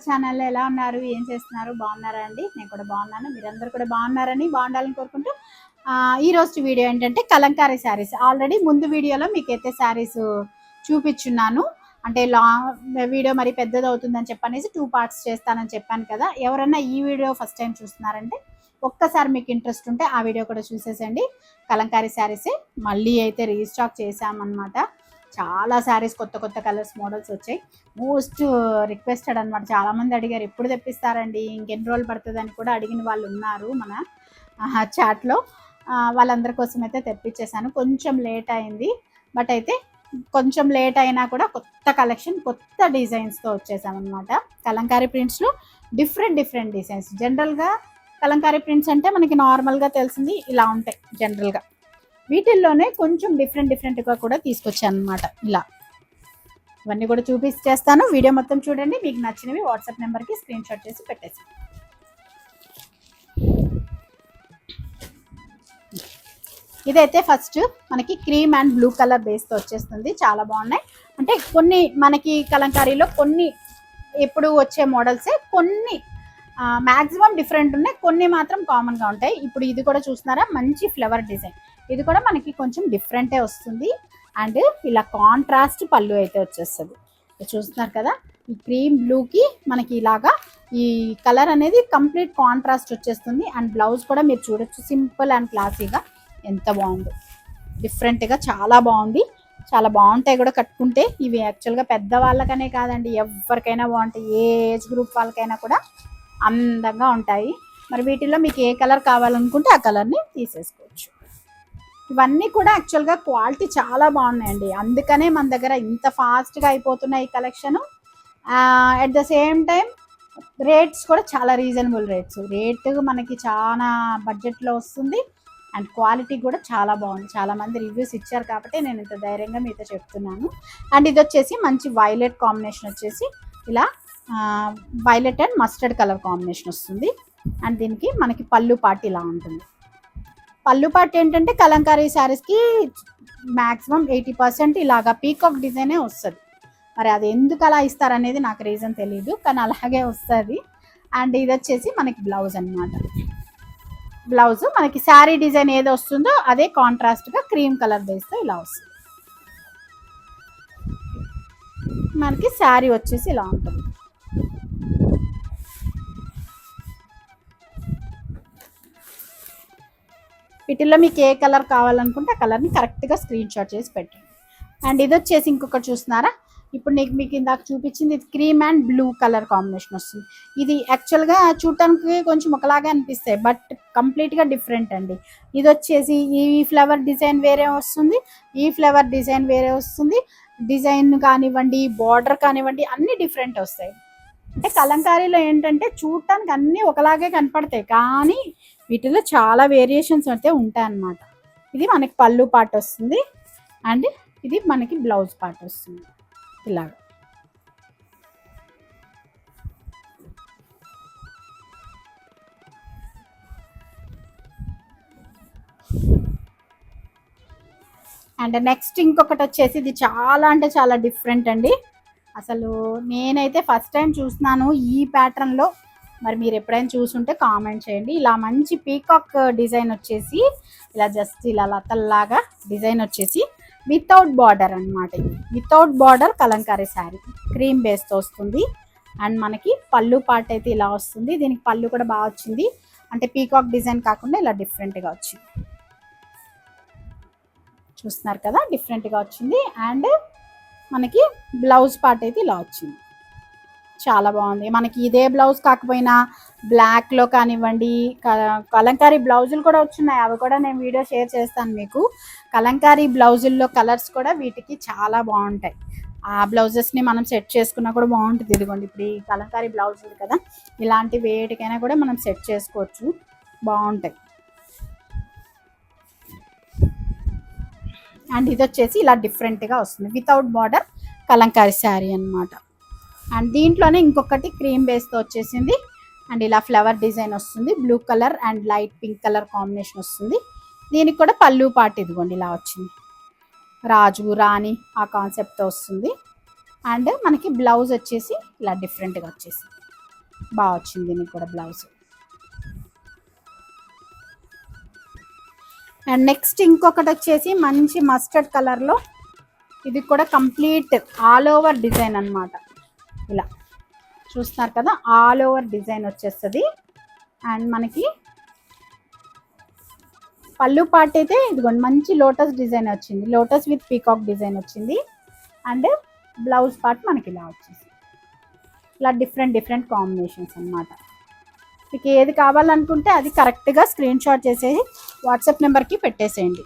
ఛానల్లో ఎలా ఉన్నారు, ఏం చేస్తున్నారు, బాగున్నారా అండి? నేను కూడా బాగున్నాను. మీరందరూ కూడా బాగున్నారని, బాగుండాలని కోరుకుంటూ ఈరోజు వీడియో ఏంటంటే కలంకారీ శారీస్. ఆల్రెడీ ముందు వీడియోలో మీకైతే శారీస్ చూపించున్నాను. అంటే వీడియో మరి పెద్దది అవుతుందని చెప్పనేసి 2 పార్ట్స్ చేస్తానని చెప్పాను కదా. ఎవరైనా ఈ వీడియో ఫస్ట్ టైం చూస్తున్నారంటే ఒక్కసారి మీకు ఇంట్రెస్ట్ ఉంటే ఆ వీడియో కూడా చూసేసండి. కలంకారీ శారీసే మళ్ళీ అయితే రీస్టాక్ చేసామన్నమాట. చాలా శారీస్ కొత్త కొత్త కలర్స్ మోడల్స్ వచ్చాయి. మోస్ట్ రిక్వెస్టెడ్ అనమాట. చాలామంది అడిగారు ఎప్పుడు తెప్పిస్తారండి, ఇంకెన్ని రోజులు పడుతుంది అని కూడా అడిగిన వాళ్ళు ఉన్నారు మన చాట్లో. వాళ్ళందరి కోసం అయితే తెప్పించేసాను. కొంచెం లేట్ అయింది, బట్ అయితే కొంచెం లేట్ అయినా కూడా కొత్త కలెక్షన్, కొత్త డిజైన్స్తో వచ్చేసామన్నమాట. కలంకారీ ప్రింట్స్లో డిఫరెంట్ డిజైన్స్. జనరల్గా కలంకారీ ప్రింట్స్ అంటే మనకి నార్మల్గా తెలిసింది ఇలా ఉంటాయి జనరల్గా. వీటిల్లోనే కొంచెం డిఫరెంట్గా కూడా తీసుకొచ్చాను అనమాట. ఇలా ఇవన్నీ కూడా చూపించేస్తాను. వీడియో మొత్తం చూడండి. మీకు నచ్చినవి వాట్సాప్ నెంబర్కి స్క్రీన్ షాట్ చేసి పెట్టేసి. ఇదైతే ఫస్ట్ మనకి క్రీమ్ అండ్ బ్లూ కలర్ బేస్తో వచ్చేస్తుంది. చాలా బాగున్నాయి. అంటే కొన్ని మనకి కలంకారీలో కొన్ని ఎప్పుడు వచ్చే మోడల్సే, కొన్ని మ్యాక్సిమం డిఫరెంట్ ఉన్నాయి, కొన్ని మాత్రం కామన్గా ఉంటాయి. ఇప్పుడు ఇది కూడా చూస్తున్నారా, మంచి ఫ్లవర్ డిజైన్. ఇది కూడా మనకి కొంచెం డిఫరెంటే వస్తుంది. అండ్ ఇలా కాంట్రాస్ట్ పళ్ళు అయితే వచ్చేస్తుంది. చూస్తున్నారు కదా, ఈ క్రీమ్ బ్లూకి మనకి ఇలాగా ఈ కలర్ అనేది కంప్లీట్ కాంట్రాస్ట్ వచ్చేస్తుంది. అండ్ బ్లౌజ్ కూడా మీరు చూడొచ్చు, సింపుల్ అండ్ క్లాసీగా ఎంత బాగుంది. డిఫరెంట్గా చాలా బాగుంది. చాలా బాగుంటాయి కూడా కట్టుకుంటే. ఇవి యాక్చువల్గా పెద్ద వాళ్ళకనే కాదండి, ఎవరికైనా బాగుంటాయి. ఏ ఏజ్ గ్రూప్ వాళ్ళకైనా కూడా అందంగా ఉంటాయి. మరి వీటిల్లో మీకు ఏ కలర్ కావాలనుకుంటే ఆ కలర్ని తీసేసుకోవచ్చు. ఇవన్నీ కూడా యాక్చువల్గా క్వాలిటీ చాలా బాగున్నాయండి. అందుకనే మన దగ్గర ఇంత ఫాస్ట్గా అయిపోతున్నాయి ఈ collection. At the same time rates కూడా చాలా రీజనబుల్ రేట్స్. రేటు మనకి చాలా బడ్జెట్లో వస్తుంది. అండ్ క్వాలిటీ కూడా చాలా బాగుంది. చాలామంది రివ్యూస్ ఇచ్చారు కాబట్టి నేను ఇంత ధైర్యంగా మీతో చెప్తున్నాను. అండ్ ఇది వచ్చేసి మంచి వైలెట్ కాంబినేషన్ వచ్చేసి ఇలా violet and mustard colour combination వస్తుంది. అండ్ దీనికి మనకి పళ్ళు పాటు ఇలా ఉంటుంది. పళ్ళు పాటు ఏంటంటే కలంకారీ శారీస్కి మ్యాక్సిమం 80% ఇలాగా పీకాక్ డిజైనే వస్తుంది. మరి అది ఎందుకు అలా ఇస్తారనేది నాకు రీజన్ తెలియదు, కానీ అలాగే వస్తుంది. అండ్ ఇది వచ్చేసి మనకి బ్లౌజ్ అనమాట. బ్లౌజ్ మనకి శారీ డిజైన్ ఏదో వస్తుందో అదే కాంట్రాస్ట్గా క్రీమ్ కలర్ బేస్తో ఇలా వస్తుంది. మనకి శారీ వచ్చేసి ఇలా ఉంటుంది. వీటిల్లో మీకు ఏ కలర్ కావాలనుకుంటే ఆ కలర్ని కరెక్ట్గా స్క్రీన్ షాట్ చేసి పెట్టండి. అండ్ ఇది వచ్చేసి ఇంకొకటి చూస్తున్నారా, ఇప్పుడు మీకు ఇందాక చూపించింది ఇది cream and blue colour combination వస్తుంది. ఇది యాక్చువల్గా చూడటానికి కొంచెం ఒకలాగే అనిపిస్తాయి, బట్ కంప్లీట్గా డిఫరెంట్ అండి. ఇది వచ్చేసి ఈ ఫ్లవర్ డిజైన్ వేరే వస్తుంది, ఈ ఫ్లవర్ డిజైన్ వేరే వస్తుంది. డిజైన్ కానివ్వండి, బార్డర్ కానివ్వండి, అన్నీ డిఫరెంట్ వస్తాయి. అంటే కలంకారీలో ఏంటంటే చూడటానికి అన్నీ ఒకలాగే కనపడతాయి, కానీ వీటిలో చాలా వేరియేషన్స్ అయితే ఉంటాయి అన్నమాట. ఇది మనకి పళ్ళు పార్ట్ వస్తుంది. అండ్ ఇది మనకి బ్లౌజ్ పార్ట్ వస్తుంది ఇలాగ. అండ్ నెక్స్ట్ ఇంకొకటి వచ్చేసి ఇది చాలా అంటే చాలా డిఫరెంట్ అండి. అసలు నేనైతే ఫస్ట్ టైం చూస్తున్నాను ఈ ప్యాటర్న్లో. మరి మీరు ఎప్పుడైనా చూసుంటే కామెంట్ చేయండి. ఇలా మంచి పీకాక్ డిజైన్ వచ్చేసి ఇలా జస్ట్ ఇలా లతల్లాగా డిజైన్ వచ్చేసి వితౌట్ బార్డర్ అనమాట. Without border Kalamkari sari cream బేస్తో వస్తుంది. అండ్ మనకి పళ్ళు పార్ట్ అయితే ఇలా వస్తుంది. దీనికి పళ్ళు కూడా బాగా వచ్చింది. అంటే పీకాక్ డిజైన్ కాకుండా ఇలా డిఫరెంట్గా వచ్చింది. చూస్తున్నారు కదా, డిఫరెంట్గా వచ్చింది. అండ్ మనకి బ్లౌజ్ పార్ట్ అయితే ఇలా వచ్చింది. చాలా బాగుంది. మనకి ఇదే బ్లౌజ్ కాకపోయినా బ్లాక్లో కానివ్వండి, కలంకారీ బ్లౌజులు కూడా వచ్చున్నాయి. అవి కూడా నేను వీడియో షేర్ చేస్తాను మీకు. కలంకారీ బ్లౌజుల్లో కలర్స్ కూడా వీటికి చాలా బాగుంటాయి. ఆ బ్లౌజెస్ని మనం సెట్ చేసుకున్నా కూడా బాగుంటుంది. ఇదిగోండి, ఇప్పుడు ఈ కలంకారీ బ్లౌజ్ ఉంది కదా, ఇలాంటి వేటికైనా కూడా మనం సెట్ చేసుకోవచ్చు, బాగుంటాయి. అండ్ ఇది వచ్చేసి ఇలా డిఫరెంట్గా వస్తుంది, వితౌట్ బార్డర్ కలంకారీ శారీ అన్నమాట. అండ్ దీంట్లోనే ఇంకొకటి క్రీమ్ బేస్తో వచ్చేసింది. అండ్ ఇలా ఫ్లవర్ డిజైన్ వస్తుంది, blue colour and light pink colour combination వస్తుంది. దీనికి కూడా పళ్ళు పాటు ఇదిగోండి ఇలా వచ్చింది, రాజు రాణి ఆ కాన్సెప్ట్తో వస్తుంది. అండ్ మనకి బ్లౌజ్ వచ్చేసి ఇలా డిఫరెంట్గా వచ్చేసింది. బాగా వచ్చింది దీనికి కూడా బ్లౌజ్. అండ్ నెక్స్ట్ ఇంకొకటి వచ్చేసి మంచి మస్టర్డ్ కలర్లో, ఇది కూడా కంప్లీట్ ఆల్ ఓవర్ డిజైన్ అన్నమాట. ఇలా చూస్తున్నారు కదా, ఆల్ ఓవర్ డిజైన్ వచ్చేస్తుంది. అండ్ మనకి పళ్ళు పార్ట్ అయితే ఇదిగోండి మంచి లోటస్ డిజైన్ వచ్చింది, లోటస్ విత్ పీకాక్ డిజైన్ వచ్చింది. అండ్ బ్లౌజ్ పార్ట్ మనకి ఇలా వచ్చేసి ఇలా డిఫరెంట్ కాంబినేషన్స్ అన్నమాట. మీకు ఏది కావాలనుకుంటే అది కరెక్ట్గా స్క్రీన్ షాట్ చేసేసి వాట్సాప్ నెంబర్కి పెట్టేసేయండి.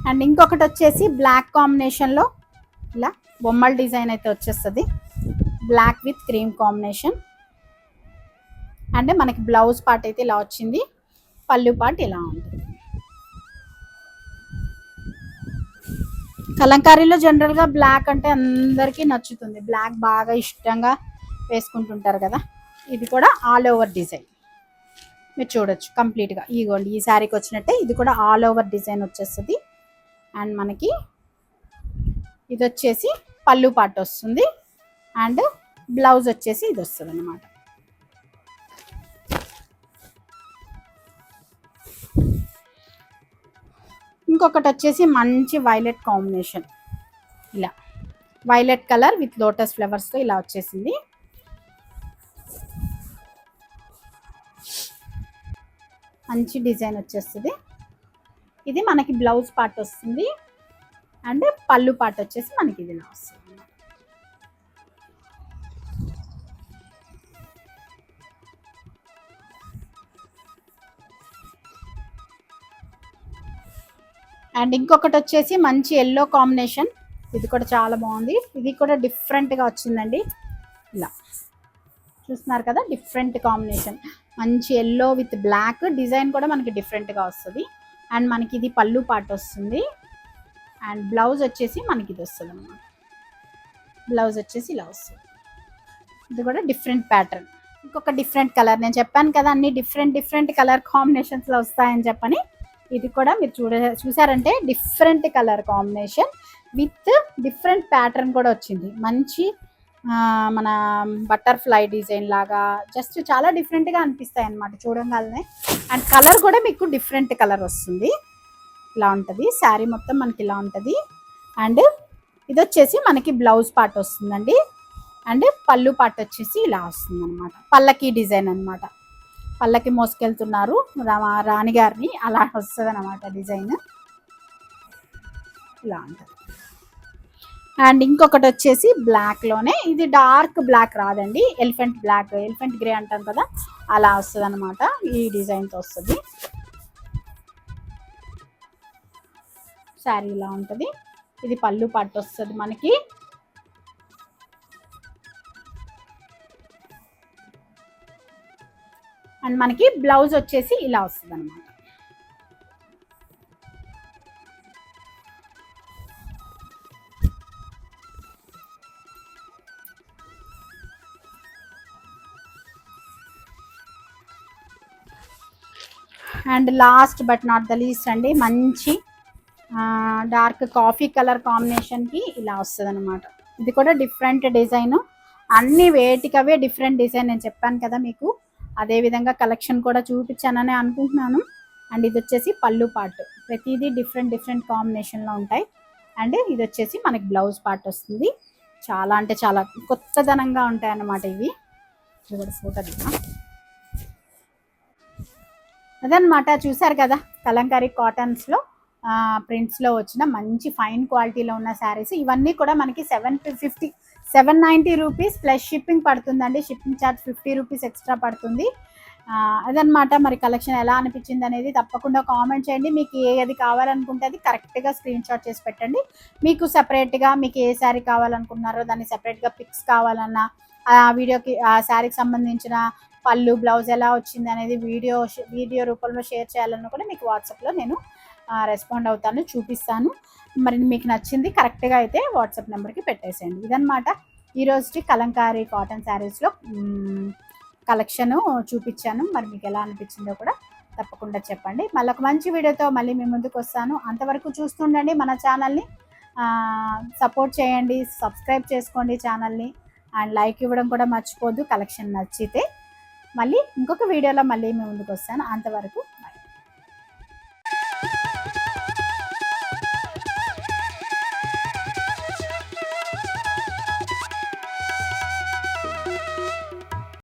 అండ్ ఇంకొకటి వచ్చేసి బ్లాక్ కాంబినేషన్లో ఇలా బొమ్మల డిజైన్ అయితే వచ్చేస్తుంది, black with cream combination. And మనకి బ్లౌజ్ పార్ట్ అయితే ఇలా వచ్చింది, పళ్ళు పార్ట్ ఇలా ఉంటుంది. కలంకారీలో జనరల్గా బ్లాక్ అంటే అందరికీ నచ్చుతుంది, బ్లాక్ బాగా ఇష్టంగా వేసుకుంటుంటారు కదా. ఇది కూడా ఆల్ ఓవర్ డిజైన్ మీరు చూడొచ్చు కంప్లీట్గా. ఇగోండి ఈ శారీకి వచ్చినట్టే ఇది కూడా ఆల్ ఓవర్ డిజైన్ వచ్చేస్తుంది. అండ్ మనకి ఇది వచ్చేసి పళ్ళు పార్ట్ వస్తుంది, అండ్ బ్లౌజ్ వచ్చేసి ఇది వస్తుంది అన్నమాట. ఇంకొకటి వచ్చేసి మంచి వైలెట్ కాంబినేషన్, ఇలా వైలెట్ కలర్ విత్ లోటస్ ఫ్లవర్స్తో ఇలా వచ్చేసింది. మంచి డిజైన్ వచ్చేస్తుంది. ఇది మనకి బ్లౌజ్ పార్ట్ వస్తుంది, అండ్ పళ్ళు పార్ట్ వచ్చేసి మనకి ఇది ఇలా వస్తుంది. అండ్ ఇంకొకటి వచ్చేసి మంచి ఎల్లో కాంబినేషన్, ఇది కూడా చాలా బాగుంది, ఇది కూడా డిఫరెంట్గా వచ్చిందండి. ఇలా చూస్తున్నారు కదా, డిఫరెంట్ కాంబినేషన్, మంచి ఎల్లో విత్ బ్లాక్ డిజైన్ కూడా మనకి డిఫరెంట్గా వస్తుంది. అండ్ మనకి ఇది పళ్ళు పార్ట్ వస్తుంది, అండ్ బ్లౌజ్ వచ్చేసి మనకి ఇది వస్తుంది అన్నమాట. బ్లౌజ్ వచ్చేసి ఇలా వస్తుంది, ఇది కూడా డిఫరెంట్ ప్యాటర్న్. ఇంకొక డిఫరెంట్ కలర్, నేను చెప్పాను కదా అన్ని డిఫరెంట్ కలర్ కాంబినేషన్స్లో వస్తాయని చెప్పని. ఇది కూడా మీరు చూసారంటే different colour combination with different pattern కూడా వచ్చింది, మంచి మన బటర్ఫ్లై డిజైన్ లాగా జస్ట్ చాలా డిఫరెంట్గా అనిపిస్తాయి అన్నమాట చూడగానే. అండ్ కలర్ కూడా మీకు డిఫరెంట్ కలర్ వస్తుంది, ఇలా ఉంటుంది శారీ మొత్తం మనకి ఇలా ఉంటుంది. అండ్ ఇది వచ్చేసి మనకి బ్లౌజ్ పార్ట్ వస్తుందండి, అండ్ పళ్ళు పార్ట్ వచ్చేసి ఇలా వస్తుంది అనమాట. పల్లకి డిజైన్ అనమాట, పల్లకి మోసుకెళ్తున్నారు రాణిగారిని, అలా వస్తుంది అనమాట డిజైన్, ఇలా ఉంటుంది. అండ్ ఇంకొకటి వచ్చేసి బ్లాక్లోనే, ఇది డార్క్ బ్లాక్ రాదండి, ఎలిఫెంట్ బ్లాక్, ఎలిఫెంట్ గ్రే అంటాం కదా, అలా వస్తుంది అనమాట. ఈ డిజైన్తో వస్తుంది శారీ, ఇలా ఉంటుంది. ఇది పళ్ళు పార్ట్ వస్తుంది మనకి. అండ్ మనకి బ్లౌజ్ వచ్చేసి ఇలా వస్తుంది అనమాట. And last but not the least అండి, మంచి డార్క్ కాఫీ కలర్ కాంబినేషన్కి ఇలా వస్తుంది అనమాట. ఇది కూడా డిఫరెంట్ డిజైన్, అన్ని వేటికవే డిఫరెంట్ డిజైన్. నేను చెప్పాను కదా మీకు, అదేవిధంగా కలెక్షన్ కూడా చూపించానని అనుకుంటున్నాను. అండ్ ఇది వచ్చేసి పళ్ళు పార్ట్, ప్రతిదీ డిఫరెంట్ కాంబినేషన్లో ఉంటాయి. అండ్ ఇది వచ్చేసి మనకి బ్లౌజ్ పార్ట్ వస్తుంది. చాలా అంటే చాలా కొత్తదనంగా ఉంటాయి అన్నమాట ఇవి. ఇది కూడా ఫోటో దిగా అదనమాట. చూసారు కదా, కలంకారీ కాటన్స్లో ప్రింట్స్లో వచ్చిన మంచి ఫైన్ క్వాలిటీలో ఉన్న శారీస్. ఇవన్నీ కూడా మనకి 790 రూపీస్ ప్లస్ షిప్పింగ్ పడుతుందండి. షిప్పింగ్ ఛార్జ్ 50 రూపీస్ ఎక్స్ట్రా పడుతుంది. అదనమాట. మరి కలెక్షన్ ఎలా అనిపించింది అనేది తప్పకుండా కామెంట్ చేయండి. మీకు ఏది కావాలనుకుంటే అది కరెక్ట్గా స్క్రీన్ షాట్ చేసి పెట్టండి. మీకు సపరేట్గా మీకు ఏ శారీ కావాలనుకుంటున్నారో దాన్ని సపరేట్గా పిక్స్ కావాలన్నా, ఆ వీడియోకి ఆ శారీకి సంబంధించిన పళ్ళు బ్లౌజ్ ఎలా వచ్చింది అనేది వీడియో రూపంలో షేర్ చేయాలన్నా కూడా మీకు వాట్సాప్లో నేను రెస్పాండ్ అవుతాను, చూపిస్తాను. మరి మీకు నచ్చింది కరెక్ట్గా అయితే వాట్సాప్ నెంబర్కి పెట్టేసేయండి. ఇదనమాట ఈరోజు కలంకారీ కాటన్ శారీస్లో కలెక్షను చూపించాను. మరి మీకు ఎలా అనిపించిందో కూడా తప్పకుండా చెప్పండి. మళ్ళీ ఒక మంచి వీడియోతో మళ్ళీ మీ ముందుకు వస్తాను. అంతవరకు చూస్తుండండి మన ఛానల్ని. సపోర్ట్ చేయండి, సబ్స్క్రైబ్ చేసుకోండి ఛానల్ని, అండ్ లైక్ ఇవ్వడం కూడా మర్చిపోద్దు కలెక్షన్ నచ్చితే. మళ్ళీ ఇంకొక వీడియోలో మళ్ళీ మీ ముందుకు వస్తాను. అంతవరకు